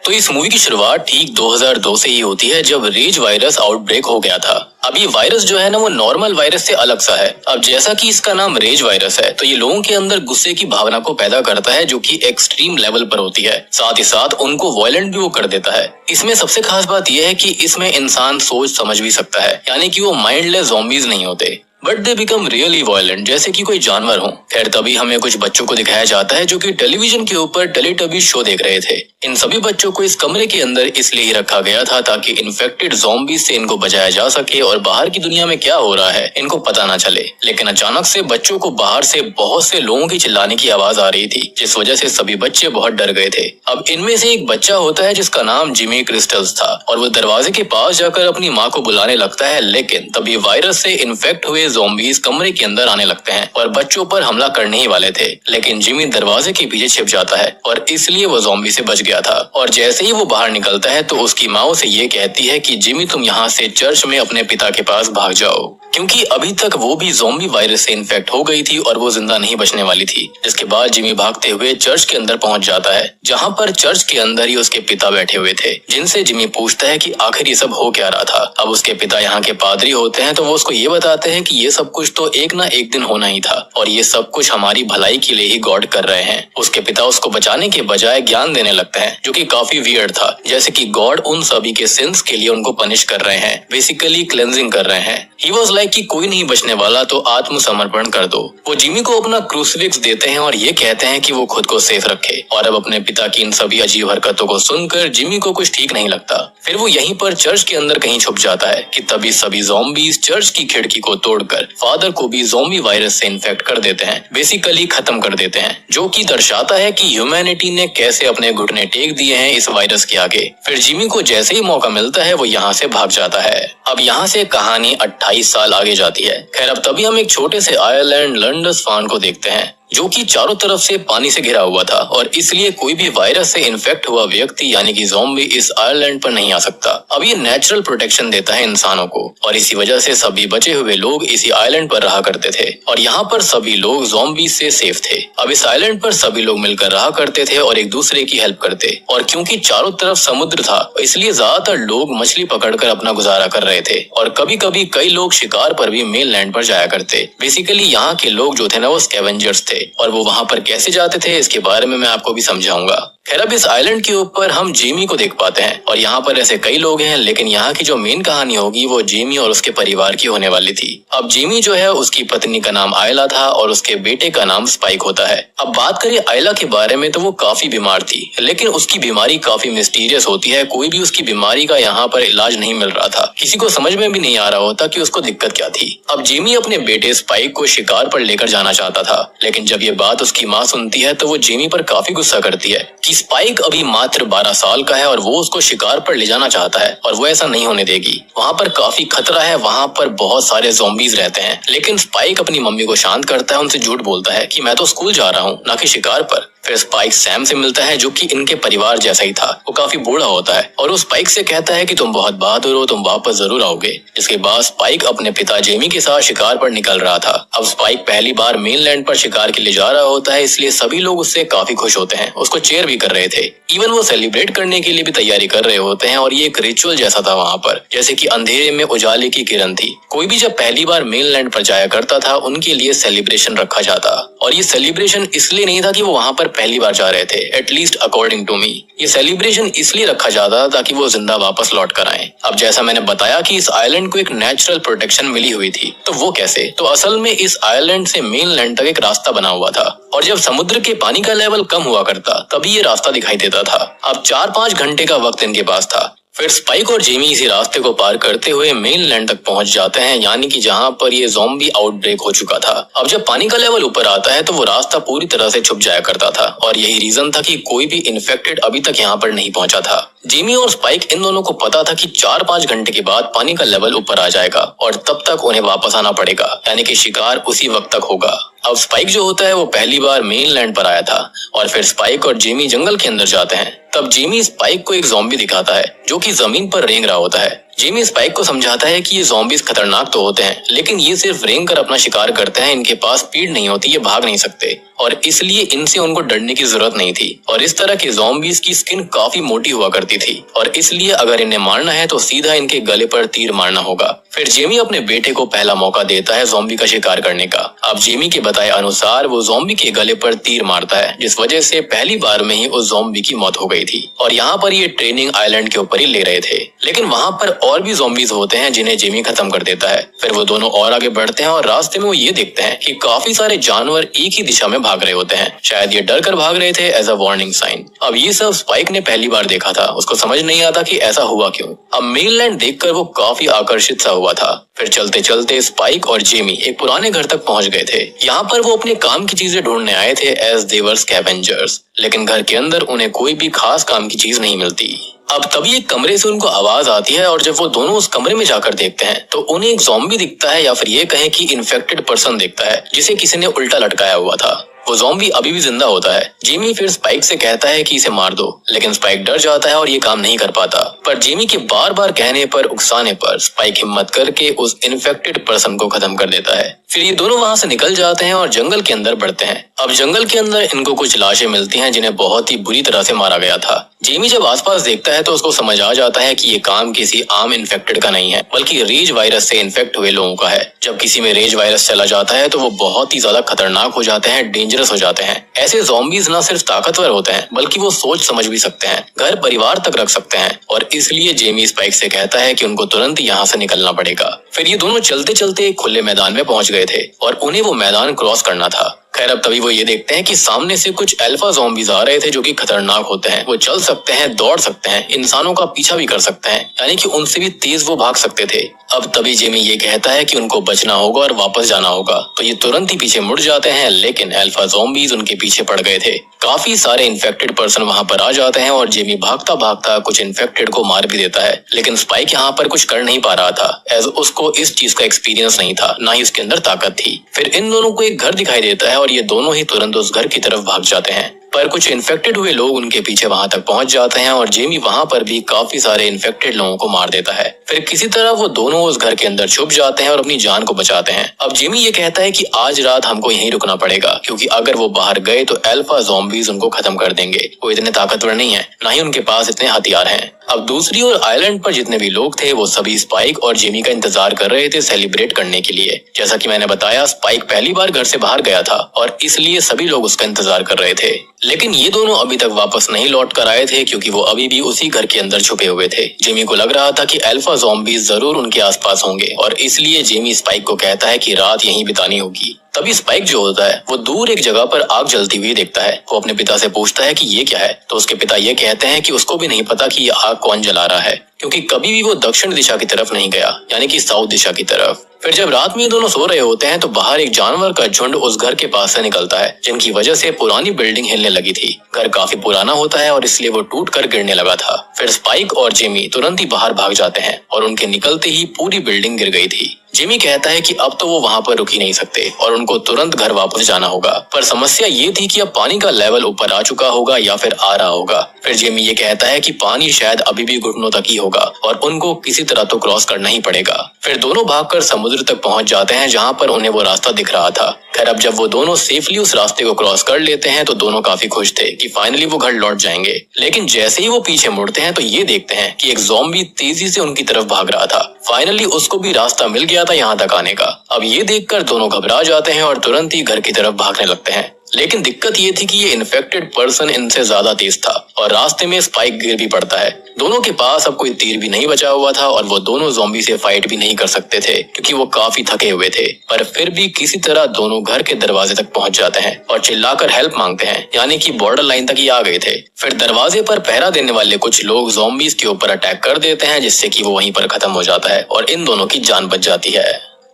तो इस मूवी की शुरुआत ठीक 2002 से ही होती है, जब रेज वायरस आउटब्रेक हो गया था। अब ये वायरस जो है ना, वो नॉर्मल वायरस से अलग सा है। अब जैसा कि इसका नाम रेज वायरस है, तो ये लोगों के अंदर गुस्से की भावना को पैदा करता है, जो कि एक्सट्रीम लेवल पर होती है। साथ ही साथ उनको वायलेंट भी वो कर देता है। इसमें सबसे खास बात यह है कि इसमें इंसान सोच समझ भी सकता है, यानी कि वो माइंडलेस ज़ॉम्बीज नहीं होते, but they become really violent, जैसे कि कोई जानवर हो। खैर, तभी हमें कुछ बच्चों को दिखाया जाता है जो कि टेलीविजन के ऊपर टेलीटबीज शो देख रहे थे। इन सभी बच्चों को इस कमरे के अंदर इसलिए ही रखा गया था ताकि इन्फेक्टेड ज़ॉम्बीज से इनको बचाया जा सके और बाहर की दुनिया में क्या हो रहा है इनको पता ना चले। लेकिन अचानक से बच्चों को बाहर से बहुत से लोगों की चिल्लाने की आवाज आ रही थी, जिस वजह से सभी बच्चे बहुत डर गए थे। अब इनमें से एक बच्चा होता है जिसका नाम जिमी क्रिस्टल्स था, और वो दरवाजे के पास जाकर अपनी माँ को बुलाने लगता है। लेकिन तभी वायरस से इन्फेक्ट हुए ज़ॉम्बीज कमरे के अंदर आने लगते हैं और बच्चों पर हमला करने ही वाले थे। लेकिन जिमी दरवाजे के पीछे छिप जाता है और इसलिए वो ज़ॉम्बी से बच गया था। और जैसे ही वो बाहर निकलता है तो उसकी माँ उसे ये कहती है कि जिमी, तुम यहाँ से चर्च में अपने पिता के पास भाग जाओ, क्योंकि अभी तक वो भी ज़ॉम्बी वायरस से इन्फेक्ट हो गई थी और वो जिंदा नहीं बचने वाली थी। इसके बाद जिमी भागते हुए चर्च के अंदर पहुंच जाता है, जहां पर चर्च के अंदर ही उसके पिता बैठे हुए थे, जिनसे जिमी पूछता है कि आखिर ये सब हो क्या रहा था। अब उसके पिता यहाँ के पादरी होते हैं, तो वो उसको ये बताते हैं कि ये सब कुछ तो एक ना एक दिन होना ही था और ये सब कुछ हमारी भलाई के लिए ही गॉड कर रहे हैं। उसके पिता उसको बचाने के बजाय ज्ञान देने लगते हैं, जो कि काफी वियर्ड था, जैसे कि गॉड उन सभी के सिंस के लिए उनको पनिश कर रहे हैं, बेसिकली क्लेंजिंग कर रहे हैं। ही वॉज लाइक कि कोई नहीं बचने वाला तो आत्मसमर्पण कर दो। वो जिमी को अपना क्रूसिफिक्स देते हैं और ये कहते हैं कि वो खुद को सेफ रखे। और अब अपने पिता की इन सभी अजीब हरकतों को सुनकर जिमी को कुछ ठीक नहीं लगता। फिर वो यहीं पर चर्च के अंदर कहीं छुप जाता है कि तभी सभी ज़ॉम्बीज चर्च की खिड़की को तोड़कर फादर को भी ज़ॉम्बी वायरस से इन्फेक्ट कर देते हैं, बेसिकली खत्म कर देते हैं, जो कि दर्शाता है कि ह्यूमैनिटी ने कैसे अपने घुटने टेक दिए हैं इस वायरस के आगे। फिर जिमी को जैसे ही मौका मिलता है वो यहाँ से भाग जाता है। अब यहाँ से कहानी 28 साल आगे जाती है। खैर, अब तभी हम एक छोटे से आयरलैंड लंडसफान को देखते हैं, जो कि चारों तरफ से पानी से घिरा हुआ था और इसलिए कोई भी वायरस से इन्फेक्ट हुआ व्यक्ति यानी कि ज़ॉम्बी इस आयरलैंड पर नहीं आ सकता। अब ये नेचुरल प्रोटेक्शन देता है इंसानों को और इसी वजह से सभी बचे हुए लोग इसी आइलैंड पर रहा करते थे और यहाँ पर सभी लोग ज़ॉम्बी से सेफ थे। अब इस आइलैंड पर सभी लोग मिलकर रहा करते थे और एक दूसरे की हेल्प करते, और क्योंकि चारों तरफ समुद्र था इसलिए ज्यादातर लोग मछली पकड़कर अपना गुजारा कर रहे थे और कभी कभी कई लोग शिकार पर भी मेन लैंड पर जाया करते। बेसिकली यहाँ के लोग जो थे ना, वो स्कैवेंजर्स थे और वो वहाँ पर कैसे जाते थे इसके बारे में मैं आपको भी समझाऊंगा। खैर, अब इस आइलैंड के ऊपर हम जेमी को देख पाते हैं और यहाँ पर ऐसे कई लोग हैं, लेकिन यहाँ की जो मेन कहानी होगी वो जेमी और उसके परिवार की होने वाली थी। अब जेमी जो है, उसकी पत्नी का नाम आयला था और उसके बेटे का नाम स्पाइक होता है। अब बात करें आयला के बारे में तो वो काफी बीमार थी, लेकिन उसकी बीमारी काफी मिस्टीरियस होती है। कोई भी उसकी बीमारी का यहाँ पर इलाज नहीं मिल रहा था, किसी को समझ में भी नहीं आ रहा होता कि उसको दिक्कत क्या थी। अब जेमी अपने बेटे स्पाइक को शिकार पर लेकर जाना चाहता था, लेकिन जब ये बात उसकी माँ सुनती है तो वो जेमी पर काफी गुस्सा करती है कि स्पाइक अभी मात्र 12 साल का है और वो उसको शिकार पर ले जाना चाहता है और वो ऐसा नहीं होने देगी। वहाँ पर काफी खतरा है, वहाँ पर बहुत सारे ज़ॉम्बीज रहते हैं। लेकिन स्पाइक अपनी मम्मी को शांत करता है, उनसे झूठ बोलता है कि मैं तो स्कूल जा रहा हूँ, ना कि शिकार पर। फिर स्पाइक सैम से मिलता है, जो कि इनके परिवार जैसा ही था। वो काफी बूढ़ा होता है और वो स्पाइक से कहता है कि तुम बहुत बहादुर हो, तुम वापस जरूर आओगे। इसके बाद स्पाइक अपने पिता जेमी के साथ शिकार पर निकल रहा था। अब स्पाइक पहली बार मेनलैंड पर शिकार के लिए जा रहा होता है, इसलिए सभी लोग उससे काफी खुश होते हैं, उसको चेयर भी कर रहे थे। इवन वो सेलिब्रेट करने के लिए भी तैयारी कर रहे होते हैं और ये एक रिचुअल जैसा था वहाँ पर, जैसे कि अंधेरे में उजाले की किरण थी। कोई भी जब पहली बार मेनलैंड पर जाया करता था उनके लिए सेलिब्रेशन रखा जाता, और ये सेलिब्रेशन इसलिए नहीं था कि वो वहाँ पर पहली बार जा रहे थे, एटलीस्ट अकॉर्डिंग टू मी। ये सेलिब्रेशन इसलिए रखा जाता था ताकि वो जिंदा वापस लौट कर आए। अब जैसा मैंने बताया कि इस आइलैंड को एक नेचुरल प्रोटेक्शन मिली हुई थी, तो वो कैसे? तो असल में इस आइलैंड से मेनलैंड तक एक रास्ता बना हुआ था और जब समुद्र के पानी का लेवल कम हुआ करता तभी ये रास्ता दिखाई देता था। अब 4-5 घंटे का वक्त इनके पास था। फिर स्पाइक और जेमी इसी रास्ते को पार करते हुए मेनलैंड तक पहुंच जाते हैं, यानी कि जहां पर ये ज़ॉम्बी आउटब्रेक हो चुका था। अब जब पानी का लेवल ऊपर आता है तो वो रास्ता पूरी तरह से छुप जाया करता था और यही रीजन था कि कोई भी इन्फेक्टेड अभी तक यहाँ पर नहीं पहुंचा था। जेमी और स्पाइक इन दोनों को पता था कि 4-5 घंटे के बाद पानी का लेवल ऊपर आ जाएगा और तब तक उन्हें वापस आना पड़ेगा, यानी कि शिकार उसी वक्त तक होगा। अब स्पाइक जो होता है वो पहली बार मेनलैंड पर आया था और फिर स्पाइक और जेमी जंगल के अंदर जाते हैं। तब जेमी स्पाइक को एक ज़ॉम्बी दिखाता है जो कि जमीन पर रेंग रहा होता है। जेमी स्पाइक को समझाता है कि ये ज़ॉम्बीज खतरनाक तो होते हैं, लेकिन ये सिर्फ रेंग कर अपना शिकार करते हैं, इनके पास स्पीड नहीं होती, ये भाग नहीं सकते और इसलिए इनसे उनको डरने की जरूरत नहीं थी। और इस तरह के ज़ॉम्बीज की स्किन काफी मोटी हुआ करती थी और इसलिए अगर इन्हें मारना है तो सीधा इनके गले पर तीर मारना होगा। फिर जेमी अपने बेटे को पहला मौका देता है ज़ॉम्बी का शिकार करने का। अब जेमी के बताए अनुसार वो ज़ॉम्बी के गले पर तीर मारता है, जिस वजह से पहली बार में ही उस ज़ॉम्बी की मौत हो गई थी। और यहाँ पर ये ट्रेनिंग आइलैंड के ऊपर ही ले रहे थे, लेकिन वहाँ पर और भी ज़ॉम्बीज होते हैं जिन्हें जेमी खत्म कर देता है। फिर वो दोनों और आगे बढ़ते हैं और रास्ते में वो ये देखते हैं कि काफी सारे जानवर एक ही दिशा में भाग रहे होते हैं। शायद ये डर कर भाग रहे थे एज अ वार्निंग साइन। अब ये सब स्पाइक ने पहली बार देखा था, उसको समझ नहीं आता कि ऐसा हुआ क्यों। अब मेनलैंड देखकर वो काफी आकर्षित सा हुआ था। फिर चलते चलते स्पाइक और जेमी एक पुराने घर तक पहुंच गए थे। यहाँ पर वो अपने काम की चीजें ढूंढने आए थे एज दे वर स्कैवेंजर्स, लेकिन घर के अंदर उन्हें कोई भी खास काम की चीज नहीं मिलती। अब तभी एक कमरे से उनको आवाज आती है और जब वो दोनों उस कमरे में जाकर देखते हैं तो उन्हें एक ज़ॉम्बी दिखता है, या फिर ये कहें कि इन्फेक्टेड पर्सन दिखता है जिसे किसी ने उल्टा लटकाया हुआ था। वो ज़ॉम्बी अभी भी जिंदा होता है। जेमी फिर स्पाइक से कहता है कि इसे मार दो, लेकिन स्पाइक डर जाता है और ये काम नहीं कर पाता। पर जेमी के बार बार कहने पर, उकसाने पर स्पाइक हिम्मत करके उस इन्फेक्टेड पर्सन को खत्म कर देता है। फिर ये दोनों वहाँ से निकल जाते हैं और जंगल के अंदर बढ़ते हैं। अब जंगल के अंदर इनको कुछ लाशें मिलती हैं जिन्हें बहुत ही बुरी तरह से मारा गया था। जेमी जब आसपास देखता है तो उसको समझ आ जाता है कि ये काम किसी आम इन्फेक्टेड का नहीं है, बल्कि रेज वायरस से इन्फेक्ट हुए लोगों का है। जब किसी में रेज वायरस चला जाता है तो वो बहुत ही ज्यादा खतरनाक हो जाते हैं, डेंजरस हो जाते हैं। ऐसे ज़ॉम्बीज न सिर्फ ताकतवर होते हैं, बल्कि वो सोच समझ भी सकते हैं, घर परिवार तक रख सकते हैं। और इसलिए जेमी स्पाइक से कहता है कि उनको तुरंत यहाँ से निकलना पड़ेगा। फिर ये दोनों चलते चलते एक खुले मैदान में पहुंच गए थे और उन्हें वो मैदान क्रॉस करना था। खैर अब तभी वो ये देखते हैं कि सामने से कुछ अल्फा ज़ॉम्बीज आ रहे थे जो कि खतरनाक होते हैं। वो चल सकते हैं, दौड़ सकते हैं, इंसानों का पीछा भी कर सकते हैं, यानी कि उनसे भी तेज वो भाग सकते थे। अब तभी जेमी ये कहता है कि उनको बचना होगा और वापस जाना होगा, तो ये तुरंत ही पीछे मुड़ जाते हैं, लेकिन अल्फा ज़ॉम्बीज उनके पीछे पड़ गए थे। काफी सारे इन्फेक्टेड पर्सन वहाँ पर आ जाते हैं और जेमी भागता भागता कुछ इन्फेक्टेड को मार भी देता है। लेकिन स्पाइक यहाँ पर कुछ कर नहीं पा रहा था, एज उसको इस चीज का एक्सपीरियंस नहीं था, ना ही उसके अंदर ताकत थी। फिर इन दोनों को एक घर दिखाई देता है और ये दोनों ही तुरंत उस घर की तरफ भाग जाते हैं। पर कुछ इन्फेक्टेड हुए लोग उनके पीछे वहां तक पहुंच जाते हैं और जेमी वहां पर भी काफी सारे इन्फेक्टेड लोगों को मार देता है। फिर किसी तरह वो दोनों उस घर के अंदर छुप जाते हैं और अपनी जान को बचाते हैं। अब जेमी ये कहता है कि आज रात हमको यहीं रुकना पड़ेगा, क्योंकि अगर वो बाहर गए तो अल्फा ज़ॉम्बीज उनको खत्म कर देंगे। वो इतने ताकतवर नहीं है, ना ही उनके पास इतने हथियार हैं। अब दूसरी ओर आइलैंड पर जितने भी लोग थे वो सभी स्पाइक और जेमी का इंतजार कर रहे थे सेलिब्रेट करने के लिए। जैसा कि मैंने बताया, स्पाइक पहली बार घर से बाहर गया था और इसलिए सभी लोग उसका इंतजार कर रहे थे। लेकिन ये दोनों अभी तक वापस नहीं लौट कर आए थे, क्योंकि वो अभी भी उसी घर के अंदर छुपे हुए थे। जेमी को लग रहा था कि अल्फा ज़ॉम्बीज जरूर उनके आसपास होंगे और इसलिए जेमी स्पाइक को कहता है कि रात यहीं बितानी होगी। तभी स्पाइक जो होता है वो दूर एक जगह पर आग जलती हुई देखता है। वो अपने पिता से पूछता है कि ये क्या है, तो उसके पिता ये कहते हैं कि उसको भी नहीं पता कि ये आग कौन जला रहा है, क्योंकि कभी भी वो दक्षिण दिशा की तरफ नहीं गया, यानी कि साउथ दिशा की तरफ। फिर जब रात में ये दोनों सो रहे होते हैं तो बाहर एक जानवर का झुंड उस घर के पास से निकलता है, जिनकी वजह से पुरानी बिल्डिंग हिलने लगी थी। घर काफी पुराना होता है और इसलिए वो टूट कर गिरने लगा था। फिर स्पाइक और जेमी तुरंत ही बाहर भाग जाते हैं और उनके निकलते ही पूरी बिल्डिंग गिर गई थी। जेमी कहता है कि अब तो वो वहाँ पर रुक ही नहीं सकते और उनको तुरंत घर वापस जाना होगा। पर समस्या ये थी कि अब पानी का लेवल ऊपर आ चुका होगा या फिर आ रहा होगा। फिर जेमी ये कहता है कि पानी शायद अभी भी घुटनों तक ही होगा और उनको किसी तरह तो क्रॉस करना ही पड़ेगा। फिर दोनों भागकर समुद्र तक पहुंच जाते हैं, जहाँ पर उन्हें वो रास्ता दिख रहा था। खैर अब जब वो दोनों सेफली उस रास्ते को क्रॉस कर लेते हैं तो दोनों काफी खुश थे कि फाइनली वो घर लौट जाएंगे। लेकिन जैसे ही वो पीछे मुड़ते हैं तो ये देखते हैं कि एक ज़ॉम्बी तेजी से उनकी तरफ भाग रहा था। फाइनली उसको भी रास्ता मिल गया था यहाँ तक आने का। अब ये देखकर दोनों घबरा जाते हैं और तुरंत ही घर की तरफ भागने लगते हैं। लेकिन दिक्कत ये थी कि ये इन्फेक्टेड पर्सन इनसे ज्यादा तेज था और रास्ते में स्पाइक गिर भी पड़ता है। दोनों के पास अब कोई तीर भी नहीं बचा हुआ था और वो दोनों ज़ॉम्बी से फाइट भी नहीं कर सकते थे, क्योंकि वो काफी थके हुए थे। पर फिर भी किसी तरह दोनों घर के दरवाजे तक पहुंच जाते हैं और चिल्लाकर हेल्प मांगते हैं, यानी कि बॉर्डर लाइन तक ही आ गए थे। फिर दरवाजे पर पहरा देने वाले कुछ लोग ज़ॉम्बीज के ऊपर अटैक कर देते हैं, जिससे कि वो वहीं पर खत्म हो जाता है और इन दोनों की जान बच जाती है।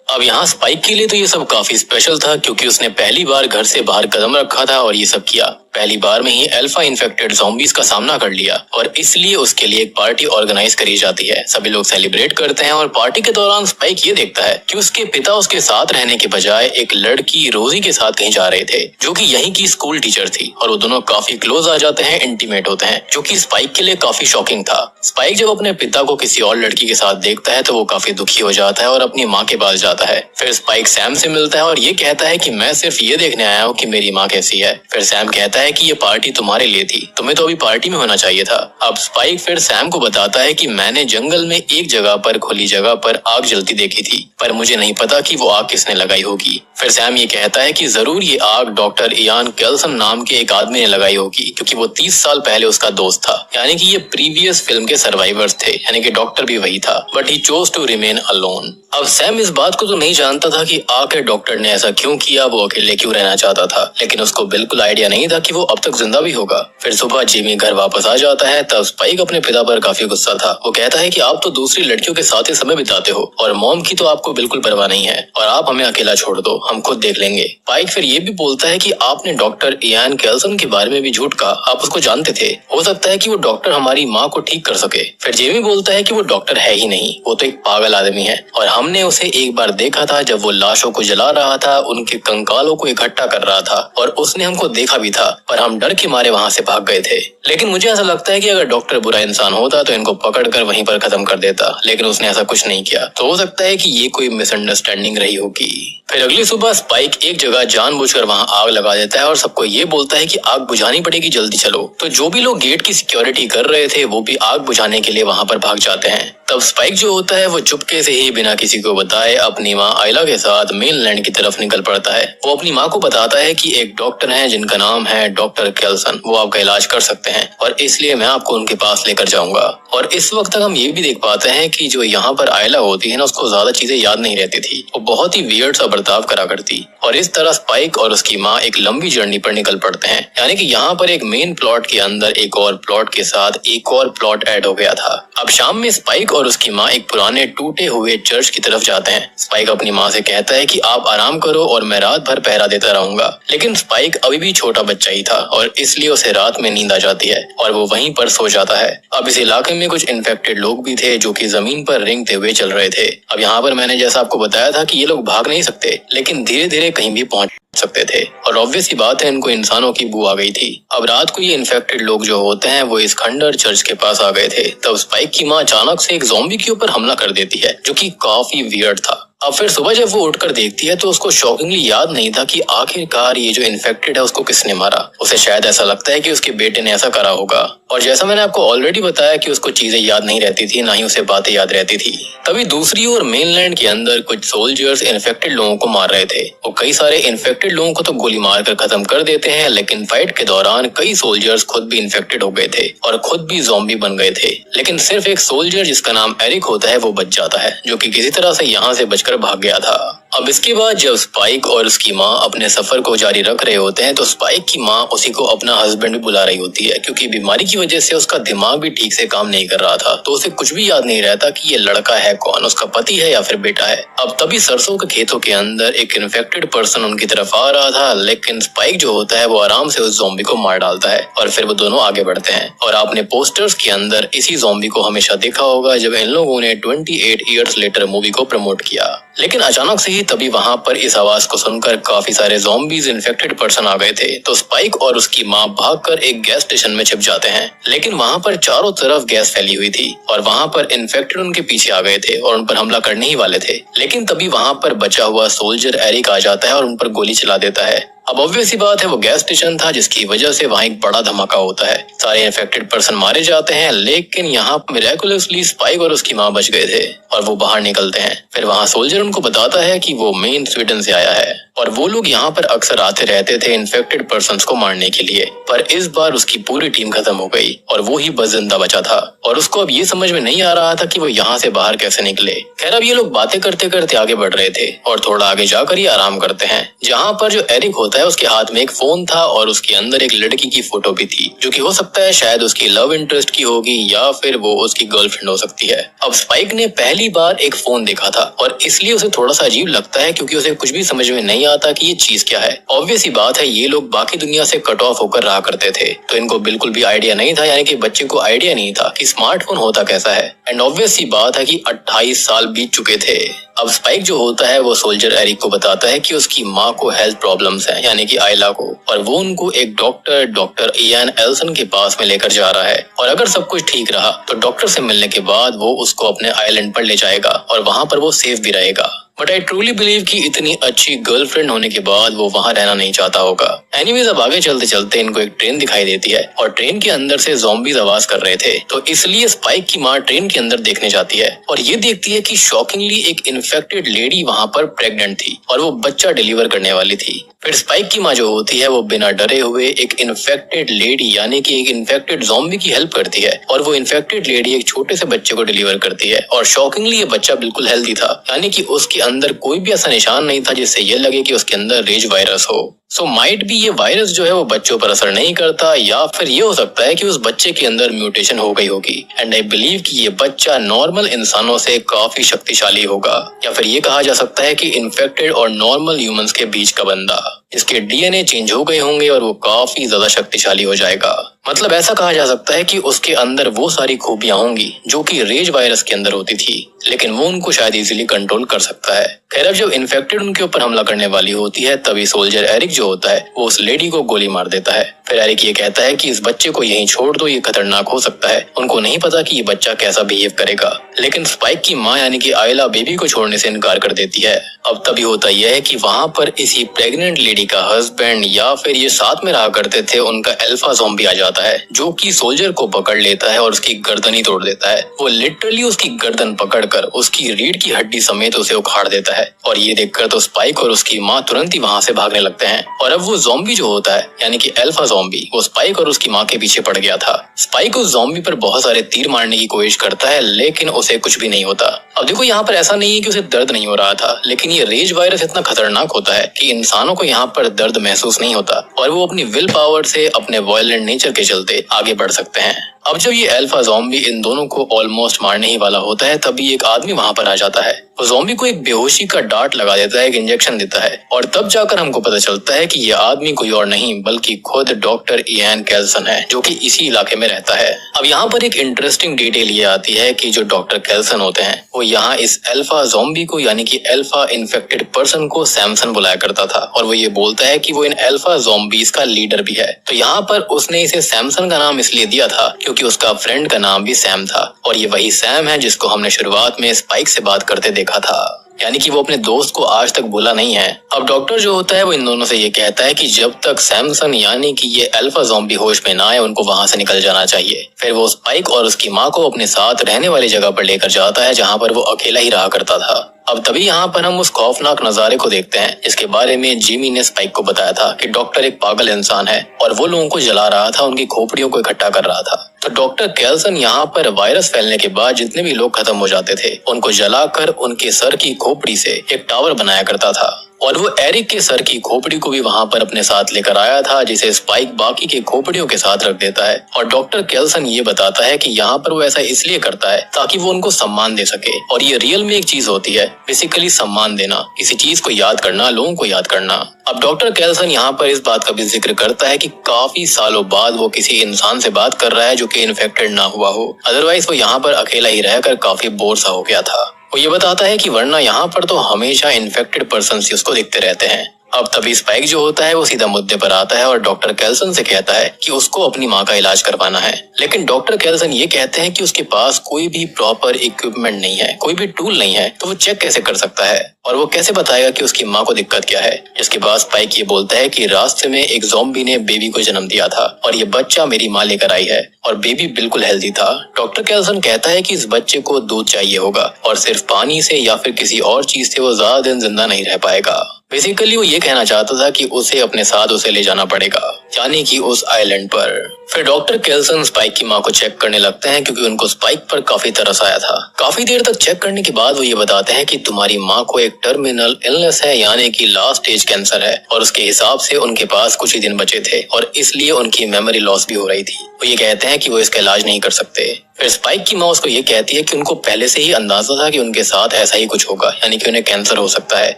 अब यहाँ स्पाइक के लिए तो ये सब काफी स्पेशल था, क्योंकि उसने पहली बार घर से बाहर कदम रखा था और ये सब किया। पहली बार में ही अल्फा इन्फेक्टेड ज़ॉम्बीज का सामना कर लिया और इसलिए उसके लिए एक पार्टी ऑर्गेनाइज करी जाती है। सभी लोग सेलिब्रेट करते हैं और पार्टी के दौरान स्पाइक ये देखता है कि उसके पिता उसके साथ रहने के बजाय एक लड़की रोजी के साथ कहीं जा रहे थे, जो कि यहीं की स्कूल टीचर थी, और वो दोनों काफी क्लोज आ जाते हैं, इंटीमेट होते हैं, जो कि स्पाइक के लिए काफी शॉकिंग था। स्पाइक जब अपने पिता को किसी और लड़की के साथ देखता है तो वो काफी दुखी हो जाता है और अपनी माँ के पास जाता है। फिर स्पाइक सैम से मिलता है और ये कहता है कि मैं सिर्फ ये देखने आया हूँ कि मेरी माँ कैसी है। फिर सैम कहता है कि ये पार्टी तुम्हारे लिए थी, तुम्हें तो अभी पार्टी में होना चाहिए था। अब स्पाइक फिर सैम को बताता है कि मैंने जंगल में एक जगह पर खुली जगह पर आग जलती देखी थी, पर मुझे नहीं पता कि वो आग किसने लगाई होगी। फिर सैम ये कहता है कि जरूर ये आग डॉक्टर इयान केल्सन नाम के एक आदमी ने लगाई होगी, क्योंकि वो 30 साल पहले उसका दोस्त था। यानी कि ये प्रीवियस फिल्म के सर्वाइवर्स थे, यानी कि डॉक्टर भी वही था, but he chose to remain alone. अब सैम इस बात को तो नहीं जानता था कि आखिर डॉक्टर ने ऐसा क्यों किया, वो अकेले क्यों रहना चाहता था, लेकिन उसको बिल्कुल आइडिया नहीं था कि वो अब तक जिंदा भी होगा। फिर सुबह जिमी घर वापस आ जाता है, तब स्पाइक अपने पिता पर काफी गुस्सा था। वो कहता है कि आप तो दूसरी लड़कियों के साथ ही समय बिताते हो और मॉम की तो आपको बिल्कुल परवाह नहीं है, और आप हमें अकेला छोड़ दो, हम खुद देख लेंगे। स्पाइक फिर ये भी बोलता है कि आपने डॉक्टर इयान केल्सन के बारे में भी झूठ कहा, आप उसको जानते थे, हो सकता है कि वो डॉक्टर हमारी माँ को ठीक कर सके। फिर जेमी बोलता है कि वो डॉक्टर है ही नहीं, वो तो एक पागल आदमी है, और हमने उसे एक बार देखा था जब वो लाशों को जला रहा था, उनके कंकालों को इकट्ठा कर रहा था, और उसने हमको देखा भी था, पर हम डर के मारे वहाँ से भाग गए थे। लेकिन मुझे ऐसा लगता है कि अगर डॉक्टर बुरा इंसान होता तो इनको पकड़कर वहीं पर खत्म कर देता, लेकिन उसने ऐसा कुछ नहीं किया, तो हो सकता है कि ये कोई मिसअंडरस्टैंडिंग रही होगी। फिर अगली सुबह स्पाइक एक जगह जानबूझकर वहाँ आग लगा देता है और सबको ये बोलता है कि आग बुझानी पड़ेगी, जल्दी चलो। तो जो भी लोग गेट की सिक्योरिटी कर रहे थे वो भी आग बुझाने के लिए वहाँ पर भाग जाते हैं। तब स्पाइक जो होता है वो चुपके से ही बिना किसी को बताए अपनी माँ आइला के साथ मेनलैंड की तरफ निकल पड़ता है। वो अपनी माँ को बताता है कि एक डॉक्टर है जिनका नाम है डॉक्टर केल्सन, वो आपका इलाज कर सकते हैं और इसलिए मैं आपको उनके पास लेकर जाऊंगा। और इस वक्त तक हम ये भी देख पाते हैं कि जो यहाँ पर आइला होती है ना, उसको ज्यादा चीजें याद नहीं रहती थी, वो बहुत ही वियर्ड सा बर्ताव करा करती। और इस तरह स्पाइक और उसकी माँ एक लंबी जर्नी पर निकल पड़ते हैं। यानी कि यहाँ पर एक मेन प्लॉट के अंदर एक और प्लॉट के साथ एक और प्लॉट ऐड हो गया था। अब शाम में स्पाइक और उसकी माँ एक पुराने टूटे हुए चर्च की तरफ जाते हैं। स्पाइक अपनी माँ से कहता है कि आप आराम करो और मैं रात भर पहरा देता रहूंगा, लेकिन स्पाइक अभी भी छोटा बच्चा ही था और इसलिए उसे रात में नींद आ जाती है और वो वहीं पर सो जाता है। अब इस इलाके में कुछ इन्फेक्टेड लोग भी थे जो कि जमीन पर रेंगते हुए चल रहे थे। अब यहाँ पर मैंने जैसा आपको बताया था कि ये लोग भाग नहीं सकते, लेकिन धीरे धीरे कहीं भी पहुंच सकते थे, और ऑब्वियस सी बात है इनको इंसानों की बू आ गई थी। अब रात को ये इन्फेक्टेड लोग जो होते हैं वो इस खंडर चर्च के पास आ गए थे। तब स्पाइक की माँ अचानक से एक ज़ॉम्बी के ऊपर हमला कर देती है, जो कि काफी वियर्ड था। अब फिर सुबह जब वो उठकर देखती है तो उसको शॉकिंगली याद नहीं था कि आखिरकार ये जो इन्फेक्टेड है उसको किसने मारा। उसे शायद ऐसा लगता है कि उसके बेटे ने ऐसा करा होगा, और जैसा मैंने आपको ऑलरेडी बताया कि उसको चीजें याद नहीं रहती थी, ना ही उसे बातें याद रहती थी। तभी दूसरी ओर मेनलैंड के अंदर कुछ सोल्जर्स इन्फेक्टेड लोगों को मार रहे थे। वो कई सारे इन्फेक्टेड लोगों को तो गोली मारकर खत्म कर देते हैं, लेकिन फाइट के दौरान कई सोल्जर्स खुद भी इन्फेक्टेड हो गए थे और खुद भी ज़ॉम्बी बन गए थे। लेकिन सिर्फ एक सोल्जर जिसका नाम एरिक होता है वो बच जाता है, जो कि किसी तरह से यहाँ से बचकर भाग गया था। अब इसके बाद जब स्पाइक और उसकी माँ अपने सफर को जारी रख रहे होते हैं तो स्पाइक की माँ उसी को अपना हस्बैंड भी बुला रही होती है, क्योंकि बीमारी की वजह से उसका दिमाग भी ठीक से काम नहीं कर रहा था, तो उसे कुछ भी याद नहीं रहता कि ये लड़का है कौन, उसका पति है या फिर बेटा है। अब तभी सरसों के खेतों के अंदर एक इन्फेक्टेड पर्सन उनकी तरफ आ रहा था, लेकिन स्पाइक जो होता है वो आराम से उस ज़ॉम्बी को मार डालता है और फिर वो दोनों आगे बढ़ते हैं। और आपने पोस्टर्स के अंदर इसी ज़ॉम्बी को हमेशा देखा होगा जब इन लोगों ने 28 ईयर्स लेटर मूवी को प्रमोट किया। लेकिन अचानक से ही तभी वहां पर इस आवाज को सुनकर काफी सारे ज़ॉम्बीज इन्फेक्टेड पर्सन आ गए थे, तो स्पाइक और उसकी माँ भागकर एक गैस स्टेशन में छिप जाते हैं। लेकिन वहां पर चारों तरफ गैस फैली हुई थी और वहां पर इन्फेक्टेड उनके पीछे आ गए थे और उन पर हमला करने ही वाले थे। लेकिन तभी वहां पर बचा हुआ सोल्जर एरिक आ जाता है और उन पर गोली चला देता है। अब ऑब्वियस सी बात है वो गैस स्टेशन था, जिसकी वजह से वहाँ एक बड़ा धमाका होता है। सारे इन्फेक्टेड पर्सन मारे जाते हैं, लेकिन यहाँ मिरेकुलसली स्पाइक और उसकी माँ बच गए थे और वो बाहर निकलते हैं। फिर वहाँ सोल्जर उनको बताता है कि वो मेन स्वीडन से आया है और वो लोग यहाँ पर अक्सर आते रहते थे इन्फेक्टेड पर्सन्स को मारने के लिए, पर इस बार उसकी पूरी टीम खत्म हो गई और वो ही बस जिंदा बचा था। और उसको अब ये समझ में नहीं आ रहा था कि वो यहाँ से बाहर कैसे निकले। खैर अब ये लोग बातें करते करते आगे बढ़ रहे थे और थोड़ा आगे जाकर ही आराम करते हैं, जहाँ पर जो एरिक होता है है उसके हाथ में एक फोन था और उसके अंदर एक लड़की की फोटो भी थी, जो कि हो सकता है शायद उसकी लव इंटरेस्ट की होगी या फिर वो उसकी गर्लफ्रेंड हो सकती है। अब स्पाइक ने पहली बार एक फोन देखा था और इसलिए उसे थोड़ा सा अजीब लगता है, क्योंकि उसे कुछ भी समझ में नहीं आता कि ये चीज क्या है। ऑब्वियस ही बात है, ये लोग बाकी दुनिया से कट ऑफ होकर रहा करते थे, तो इनको बिल्कुल भी आइडिया नहीं था, यानी कि बच्चे को आइडिया नहीं था कि स्मार्टफोन होता कैसा है। एंड ऑब्वियस ही बात है कि 28 साल बीत चुके थे। अब स्पाइक जो होता है वो सोल्जर एरिक को बताता है कि उसकी माँ को हेल्थ प्रॉब्लम्स हैं, यानी कि आयला को, और वो उनको एक डॉक्टर इयान एल्सन के पास में लेकर जा रहा है। और अगर सब कुछ ठीक रहा तो डॉक्टर से मिलने के बाद वो उसको अपने आइलैंड पर ले जाएगा और वहाँ पर वो सेफ भी रहेगा। बट आई ट्रूली बिलीव कि इतनी अच्छी गर्लफ्रेंड होने के बाद वो वहाँ रहना नहीं चाहता होगा। एनीवेज, अब आगे चलते चलते इनको एक ट्रेन दिखाई देती है और ट्रेन के अंदर से ज़ॉम्बीज़ आवाज कर रहे थे, तो इसलिए स्पाइक की माँ ट्रेन के अंदर देखने जाती है और ये देखती है कि शॉकिंगली एक इन्फेक्टेड लेडी वहाँ पर प्रेग्नेंट थी और वो बच्चा डिलीवर करने वाली थी। फिर स्पाइक की माँ जो होती है वो बिना डरे हुए एक इन्फेक्टेड लेडी, यानी कि एक इन्फेक्टेड ज़ॉम्बी की हेल्प करती है और वो इन्फेक्टेड लेडी एक छोटे से बच्चे को डिलीवर करती है और शॉकिंगली ये बच्चा बिल्कुल हेल्दी था, यानी कि उसके अंदर कोई भी ऐसा निशान नहीं था जिससे ये लगे कि उसके अंदर रेज वायरस हो। सो माइट भी ये वायरस जो है वो बच्चों पर असर नहीं करता, या फिर ये हो सकता है कि उस बच्चे के अंदर म्यूटेशन हो गई होगी। एंड आई बिलीव कि ये बच्चा नॉर्मल इंसानों से काफी शक्तिशाली होगा, या फिर ये कहा जा सकता है कि इन्फेक्टेड और नॉर्मल ह्यूमंस के बीच का बंदा, इसके डीएनए चेंज हो गए होंगे और वो काफी ज्यादा शक्तिशाली हो जाएगा। मतलब ऐसा कहा जा सकता है कि उसके अंदर वो सारी खूबियां होंगी जो कि रेज वायरस के अंदर होती थी, लेकिन वो उनको शायद इजीली कंट्रोल कर सकता है। खैर, अब जब इन्फेक्टेड उनके ऊपर हमला करने वाली होती है तभी सोल्जर एरिक जो होता है वो उस लेडी को गोली मार देता है। फिर एरिक ये कहता है कि इस बच्चे को यहीं छोड़ दो, ये खतरनाक हो सकता है। उनको नहीं पता कि ये बच्चा कैसा बिहेव करेगा, लेकिन स्पाइक की माँ यानी कि आयला बेबी को छोड़ने से इनकार कर देती है। अब तभी होता यह है कि वहाँ पर इसी प्रेग्नेंट लेडी का हस्बैंड या फिर ये साथ में रहा करते थे उनका अल्फा ज़ॉम्बी आ जाता है, जो कि सोल्जर को पकड़ लेता है और उसकी गर्दन ही तोड़ देता है। वो लिटरली उसकी गर्दन पकड़कर उसकी रीढ़ की हड्डी समेत उसे उखाड़ देता है और ये देखकर तो स्पाइक और उसकी माँ तुरंत ही वहाँ से भागने लगते हैं। और अब वो ज़ॉम्बी जो होता है यानी कि अल्फा ज़ॉम्बी, वो स्पाइक और उसकी माँ के पीछे पड़ गया था। स्पाइक उस ज़ॉम्बी पर बहुत सारे तीर मारने की कोशिश करता है, लेकिन उसे कुछ भी नहीं होता। अब देखो, यहाँ पर ऐसा नहीं है कि उसे दर्द नहीं हो रहा था, लेकिन ये रेज वायरस इतना खतरनाक होता है कि इंसानों को यहाँ पर दर्द महसूस नहीं होता और वो अपनी विल पावर से अपने वायलेंट नेचर के चलते आगे बढ़ सकते हैं। अब जब ये अल्फा ज़ॉम्बी इन दोनों को ऑलमोस्ट मारने ही वाला होता है तभी एक आदमी वहाँ पर आ जाता है। वो ज़ॉम्बी को एक बेहोशी का डार्ट लगा देता है, एक इंजेक्शन देता है और तब जाकर हमको पता चलता है कि ये आदमी कोई और नहीं बल्कि खुद डॉक्टर इयान कैल्सन है, जो कि इसी इलाके में रहता है। अब यहाँ पर एक इंटरेस्टिंग डिटेल ये आती है कि जो डॉक्टर कैल्सन होते हैं वो यहाँ इस अल्फा ज़ॉम्बी को यानी कि अल्फा इन्फेक्टेड पर्सन को सैमसन बुलाया करता था और वो ये बोलता है कि वो इन अल्फा ज़ॉम्बीज का लीडर भी है। तो यहाँ पर उसने इसे सैमसन का नाम इसलिए दिया था क्योंकि उसका फ्रेंड का नाम भी सैम था और ये वही सैम है जिसको हमने शुरुआत में स्पाइक से बात करते देखा था, यानी कि वो अपने दोस्त को आज तक भूला नहीं है। अब डॉक्टर जो होता है वो इन दोनों से ये कहता है कि जब तक सैमसन यानी कि ये अल्फा ज़ॉम्बी होश में ना आए उनको वहां से निकल जाना चाहिए। फिर वो स्पाइक और उसकी माँ को अपने साथ रहने वाली जगह पर लेकर जाता है जहाँ पर वो अकेला ही रहा करता था। अब तभी यहाँ पर हम उस खौफनाक नजारे को देखते हैं जिसके बारे में जिमी ने स्पाइक को बताया था कि डॉक्टर एक पागल इंसान है और वो लोगों को जला रहा था, उनकी खोपड़ियों को इकट्ठा कर रहा था। तो डॉक्टर कैल्सन यहाँ पर वायरस फैलने के बाद जितने भी लोग खत्म हो जाते थे उनको जलाकर उनके सर की खोपड़ी से एक टावर बनाया करता था और वो एरिक के सर की खोपड़ी को भी वहां पर अपने साथ लेकर आया था, जिसे स्पाइक बाकी के खोपड़ियों के साथ रख देता है। और डॉक्टर कैल्सन ये बताता है कि यहाँ पर वो ऐसा इसलिए करता है ताकि वो उनको सम्मान दे सके और ये रियल में एक चीज होती है, बेसिकली सम्मान देना, किसी चीज को याद करना, लोगों को याद करना। अब डॉक्टर कैल्सन यहाँ पर इस बात का भी जिक्र करता है कि काफी सालों बाद वो किसी इंसान से बात कर रहा है जो कि इन्फेक्टेड ना हुआ हो, अदरवाइज वो यहाँ पर अकेला ही रहकर काफी बोर सा हो गया था। वो ये बताता है कि वरना यहाँ पर तो हमेशा इन्फेक्टेड पर्सन ही उसको दिखते रहते हैं। अब तभी स्पाइक जो होता है वो सीधा मुद्दे पर आता है और डॉक्टर कैल्सन से कहता है कि उसको अपनी माँ का इलाज करवाना है, लेकिन डॉक्टर कैल्सन ये कहते हैं कि उसके पास कोई भी प्रॉपर इक्विपमेंट नहीं है, कोई भी टूल नहीं है, तो वो चेक कैसे कर सकता है और वो कैसे बताएगा कि उसकी माँ को दिक्कत क्या है। इसके बाद स्पाइक ये बोलता है कि रास्ते में एक ज़ॉम्बी ने बेबी को जन्म दिया था और ये बच्चा मेरी माँ लेकर आई है और बेबी बिल्कुल हेल्दी था। डॉक्टर कैल्सन कहता है कि इस बच्चे को दूध चाहिए होगा और सिर्फ पानी से या फिर किसी और चीज से वो ज्यादा दिन जिंदा नहीं रह पाएगा। बेसिकली वो ये कहना चाहता था कि उसे अपने साथ उसे ले जाना पड़ेगा। यानी कि उस आइलैंड पर। फिर डॉक्टर केल्सन स्पाइक की माँ को चेक करने लगते हैं क्योंकि उनको स्पाइक पर काफी तरस आया था। काफी देर तक चेक करने के बाद वो ये बताते हैं कि तुम्हारी माँ को एक टर्मिनल इलनेस है, यानी कि लास्ट स्टेज कैंसर है, और उसके हिसाब से उनके पास कुछ ही दिन बचे थे और इसलिए उनकी मेमोरी लॉस भी हो रही थी। वो ये कहते हैं कि वो इसका इलाज नहीं कर सकते। फिर स्पाइक की माँ उसको ये कहती है कि उनको पहले से ही अंदाजा था कि उनके साथ ऐसा ही कुछ होगा, यानी कि उन्हें कैंसर हो सकता है,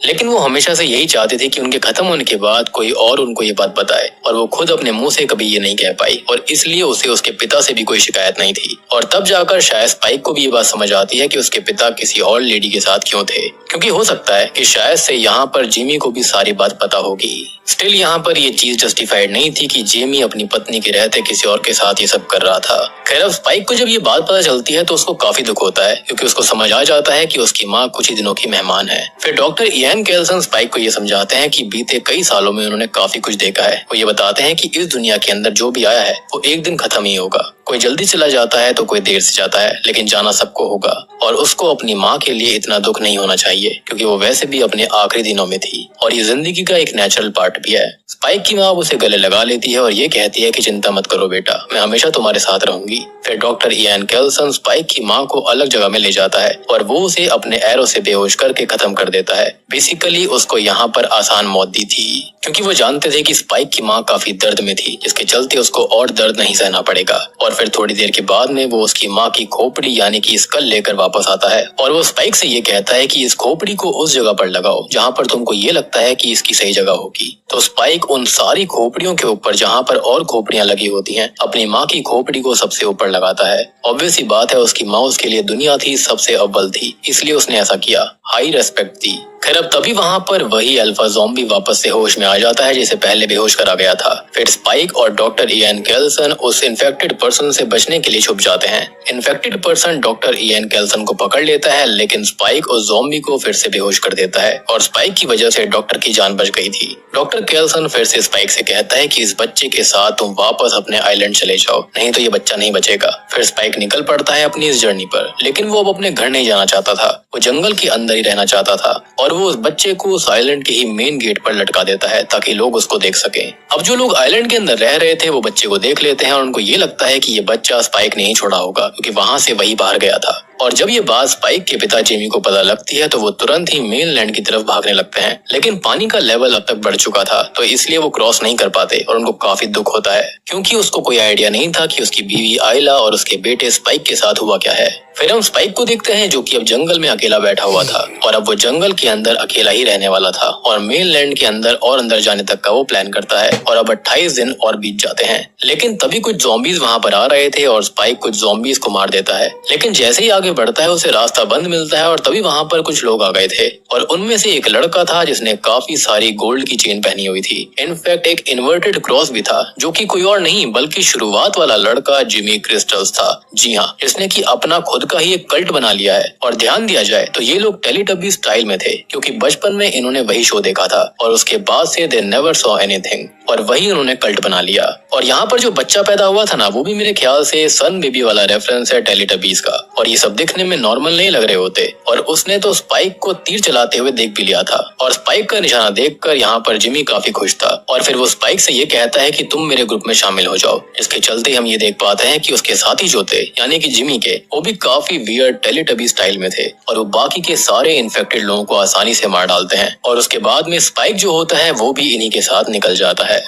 लेकिन वो हमेशा से यही चाहती थी कि उनके खत्म होने के बाद कोई और उनको ये बात बताए, और वो खुद अपने मुंह से कभी ये नहीं कह पाई, और इसलिए उसे उसके पिता से भी कोई शिकायत नहीं थी। और तब जाकर शायद स्पाइक को भी ये बात समझ आती है कि उसके पिता किसी और लेडी के साथ क्यों थे, क्योंकि हो सकता है कि शायद से यहाँ पर जिमी को भी सारी बात पता होगी। स्टिल यहाँ पर ये चीज जस्टिफाइड नहीं थी कि जेमी अपनी पत्नी के रहते किसी और के साथ ये सब कर रहा था। खैर, अब स्पाइक को जब ये बात पता चलती है तो उसको काफी दुख होता है, क्योंकि उसको समझ आ जाता है कि उसकी माँ कुछ ही दिनों की मेहमान है। फिर डॉक्टर इयान केल्सन स्पाइक को ये समझाते हैं कि बीते कई सालों में उन्होंने काफी कुछ देखा है। वो ये बताते हैं कि इस दुनिया के अंदर जो भी आया है वो एक दिन खत्म ही होगा। कोई जल्दी चला जाता है तो कोई देर से जाता है, लेकिन जाना सबको होगा, और उसको अपनी माँ के लिए इतना दुख नहीं होना चाहिए, क्योंकि वो वैसे भी अपने आखिरी दिनों में थी और ये जिंदगी का एक नेचुरल पार्ट भी है। स्पाइक की माँ उसे गले लगा लेती है और ये कहती है कि चिंता मत करो बेटा, मैं हमेशा तुम्हारे साथ रहूंगी। फिर डॉक्टर इयान केल्सन स्पाइक की माँ को अलग जगह में ले जाता है और वो उसे अपने एरो से बेहोश करके खत्म कर देता है। बेसिकली उसको यहाँ पर आसान मौत दी थी, क्योंकि वो जानते थे कि स्पाइक की माँ काफी दर्द में थी, जिसके चलते उसको और दर्द नहीं सहना पड़ेगा। और फिर थोड़ी देर के बाद में वो उसकी माँ की खोपड़ी यानी कि स्कल लेकर वापस आता है और वो स्पाइक से ये कहता है कि इस खोपड़ी को उस जगह पर लगाओ जहाँ पर तुमको ये लगता है कि इसकी सही जगह होगी। तो स्पाइक उन सारी खोपड़ियों के ऊपर जहाँ पर और खोपड़ियां लगी होती हैं, अपनी माँ की खोपड़ी को सबसे ऊपर लगाता है। ऑब्वियस सी बात है, उसकी माँ उसके लिए दुनिया थी, सबसे अव्वल थी, इसलिए उसने ऐसा किया, हाई रेस्पेक्ट दी। खैर, अब तभी वहाँ पर वही अल्फा ज़ॉम्बी वापस से होश में आ जाता है जिसे पहले बेहोश करा गया था। फिर स्पाइक और डॉक्टर इयान केल्सन उस इन्फेक्टेड पर्सन से बचने के लिए छुप जाते हैं। इन्फेक्टेड पर्सन डॉक्टर इयान केल्सन को पकड़ लेता है, लेकिन स्पाइक उस ज़ॉम्बी को फिर से बेहोश कर देता है और स्पाइक की वजह से डॉक्टर की जान बच गई थी। डॉक्टर केल्सन फिर से स्पाइक से कहता है कि इस बच्चे के साथ तुम वापस अपने आइलैंड चले जाओ, नहीं तो ये बच्चा नहीं बचेगा। फिर स्पाइक निकल पड़ता है अपनी इस जर्नी पर, लेकिन वो अब अपने घर नहीं जाना चाहता था, वो जंगल के अंदर ही रहना चाहता था और वो उस बच्चे को उस आइलैंड के ही मेन गेट पर लटका देता है ताकि लोग उसको देख सकें। अब जो लोग आइलैंड के अंदर रह रहे थे वो बच्चे को देख लेते हैं और उनको ये लगता है कि ये बच्चा स्पाइक नहीं छोड़ा होगा, क्योंकि वहां से वही बाहर गया था। और जब ये बात स्पाइक के पिता जेमी को पता लगती है तो वो तुरंत ही मेन लैंड की तरफ भागने लगते हैं, लेकिन पानी का लेवल अब तक बढ़ चुका था तो इसलिए वो क्रॉस नहीं कर पाते और उनको काफी दुख होता है, क्योंकि उसको कोई आइडिया नहीं था कि उसकी बीवी आइला और उसके बेटे स्पाइक के साथ हुआ क्या है। फिर हम स्पाइक को देखते हैं जो कि अब जंगल में अकेला बैठा हुआ था और अब वो जंगल के अंदर अकेला ही रहने वाला था और मेन लैंड के अंदर और अंदर जाने तक का वो प्लान करता है। और अब 28 दिन और बीत जाते हैं, लेकिन तभी कुछ ज़ॉम्बीज वहां पर आ रहे थे और स्पाइक कुछ ज़ॉम्बीज को मार देता है, लेकिन जैसे ही आगे बढ़ता है उसे रास्ता बंद मिलता है और तभी वहां पर कुछ लोग आ गए थे और उनमें से एक लड़का था जिसने काफी सारी गोल्ड की चेन पहनी हुई थी। इनफैक्ट एक इन्वर्टेड क्रॉस भी था, जो कि कोई और नहीं बल्कि शुरुआत वाला लड़का जिमी क्रिस्टल्स था। जी हाँ, जिसने कि अपना खुद का ही एक कल्ट बना लिया है। और ध्यान दिया जाए तो ये लोग टेलीटबी स्टाइल में थे, क्योंकि बचपन में इन्होंने वही शो देखा था और उसके बाद से दे नेवर सॉ एनीथिंग, और वही उन्होंने कल्ट बना लिया। और यहाँ पर जो बच्चा पैदा हुआ था ना, वो भी मेरे ख्याल से सन बेबी वाला रेफरेंस है टेलीटबीज का, और ये सब दिखने में नॉर्मल नहीं लग रहे होते। और उसने तो स्पाइक को तीर चलाते हुए देख भी लिया था और स्पाइक का निशाना देखकर यहाँ पर जिमी काफी खुश था और फिर वो स्पाइक से ये कहता है कि तुम मेरे ग्रुप में शामिल हो जाओ। इसके चलते हम ये देख पाते हैं कि उसके साथी जो थे यानी कि जिमी के, वो भी काफी वियर्ड टेलीटबी स्टाइल में थे और वो बाकी के सारे इन्फेक्टेड लोगों को आसानी से मार डालते हैं। और उसके बाद में स्पाइक जो होता है वो भी इन्हीं के साथ निकल जाता है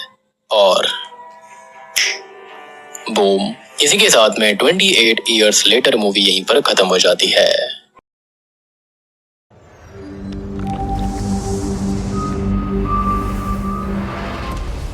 और बूम, इसी के साथ में 28 ईयर्स लेटर मूवी यहीं पर खत्म हो जाती है।